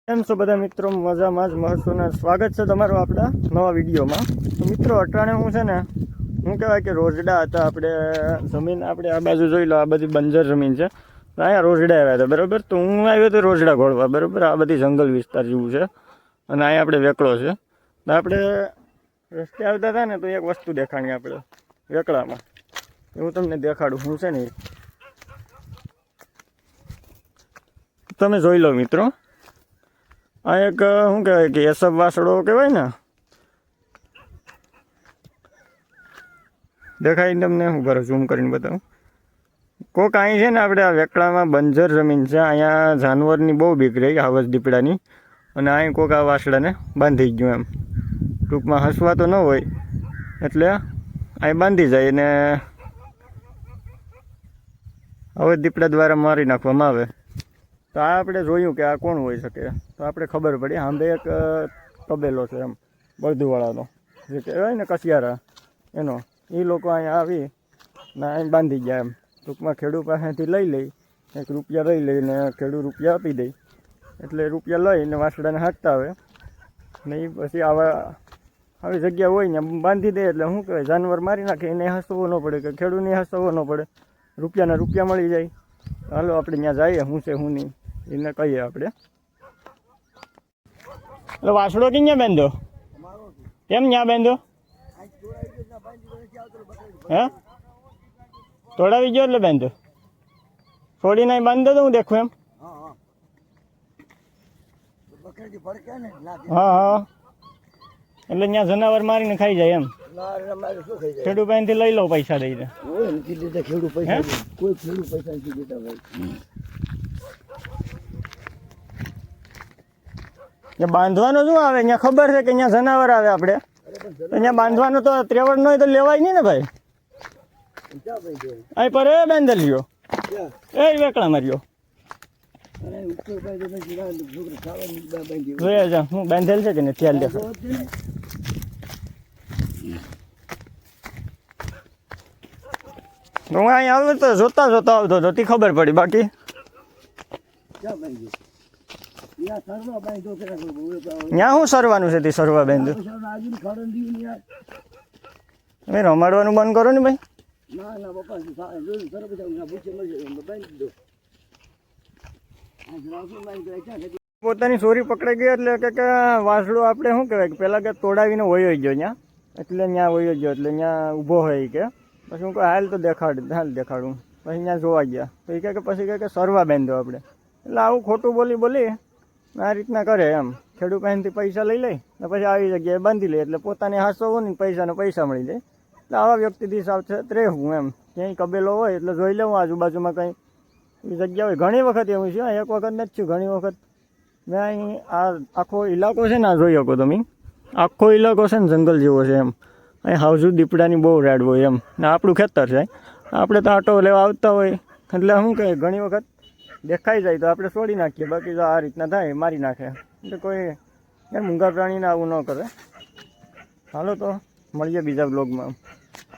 કેમ છો બધા મિત્રો? મજામાં જ મહત્વનું સ્વાગત છે તમારું આપણા નવા વિડીયોમાં. તો મિત્રો અટાણે હું છે ને શું કહેવાય કે રોજડા હતા આપણે જમીન આપણે આ બાજુ જોઈ લો, આ બધી બંજર જમીન છે. તો અહીંયા રોજડા આવ્યા હતા બરાબર. તો હું આવ્યો તો રોજડા ઘોળવા બરાબર. આ બધી જંગલ વિસ્તાર જેવું છે અને અહીંયા આપણે વેકળો છે. તો આપણે રસ્તે આવતા હતા ને તો એક વસ્તુ દેખાણી આપણે વેકળામાં, હું તમને દેખાડું. હું છે ને તમે જોઈ લો મિત્રો. આ એક શું કહેવાય કે એસબ વાસળો કહેવાય ને, દેખાય તમને? શું કરો ઝૂમ કરીને બતાવું. કોક અહીં છે ને આપણે આ વેકળામાં બંજર જમીન છે, અહીંયા જાનવરની બહુ બીક રહી, આવસ દીપડાની. અને અહીં કોક આ વાસળાને બાંધી ગયું એમ. ટૂંકમાં હસવા તો ન હોય એટલે અહીં બાંધી જાય ને આવસ દીપડા દ્વારા મારી નાખવામાં આવે. તો આ આપણે જોયું કે આ કોણ હોઈ શકે. તો આપણે ખબર પડી સાંભે એક તબેલો છે એમ બળદુવાળાનો, જે કહેવાય ને કસિયારા, એનો. એ લોકો અહીંયા આવી ને અહીં બાંધી ગયા એમ. ટૂંકમાં ખેડૂત પાસેથી લઈ એક રૂપિયા લઈ લઈને ખેડૂત રૂપિયા આપી દે, એટલે રૂપિયા લઈને વાસડાને હાંકતા આવે ને એ પછી આવી જગ્યા હોય ને બાંધી દે. એટલે શું કહેવાય, જાનવર મારી નાખે, એને હસવો ન પડે કે ખેડૂતને હસવો ન પડે, રૂપિયાના રૂપિયા મળી જાય. હાલો આપણે ત્યાં જઈએ, શું છે શું નહીં એને કહીએ આપણે. એટલે વાસડો કે ત્યાં બાંધ્યો? કેમ ત્યાં બાંધ્યો? હે તોડાવી ગયો એટલે બાંધ્યો? છોડીને બાંધી દો હું દેખું એમ. હા હા, એટલે ત્યાં જનાવર મારીને ખાઈ જાય એમ. ખેડૂત પાસેથી લઈ લો પૈસા દઈને. બાંધવાનું શું આવે? અહીંયા ખબર છે કે અહીંયા જનાવર આવે આપણે, અહીંયા બાંધવાનું તો ત્રેવડ ન હોય તો લેવાય નહીં ને ભાઈ. અહીં પર એ બાંધેલ રહ્યો, એ વેકળામાં રહ્યો. જોયા જા હું બાંધેલ છે કે નહીં ત્યાર દેખો. હું અહીંયા આવ્યો તો જોતા આવતો હતો, તે ખબર પડી. બાકી ત્યાં શું સરવાનું છે? તે સરવા બાંધ્યું. તમે રમાડવાનું બંધ કરો ને ભાઈ. પોતાની ચોરી પકડાઈ ગઈ એટલે કે વાસડો આપણે શું કહેવાય કે પહેલાં કે તોડાવીને વયો ગયો ત્યાં, એટલે ત્યાં વયો ગયો એટલે ત્યાં ઊભો હોય કે પછી હું કહું હાલ તો દેખાડું. પછી ત્યાં જોવા ગયા તો એ કહે કે પછી કહે કે સરવા બાંધ્યો આપણે. એટલે આવું ખોટું બોલી આ રીતના કરે એમ. ખેડૂત પાસેથી પૈસા લઈ લે ને પછી આવી જગ્યાએ બાંધી લે, એટલે પોતાને હાસવો ને પૈસા મળી જાય. એટલે આવા વ્યક્તિથી સાવચેત રહેવું એમ. ક્યાંય કબેલો હોય એટલે જોઈ લેવું આજુબાજુમાં કંઈ એ જગ્યા હોય. ઘણી વખત એવું છે, એક વખત નથી થયું, ઘણી વખત મેં અહીં આ આખો ઇલાકો છે ને, આ જોઈ શકો તમે. આખો ઇલાકો છે ને જંગલ જેવો છે એમ. અહીં હાવજુ દીપડાની બહુ રાડ હોય એમ. ને આપણું ખેતર છે, આપણે તો આટો લેવા આવતા હોય એટલે શું કહે ઘણી વખત દેખાઈ જાય તો આપણે છોડી નાખીએ. બાકી જો આ રીતના થાય મારી નાખે. એટલે કોઈ મૂંગા પ્રાણીને આવું ન કરે. હાલો તો મળીએ બીજા બ્લોગમાં.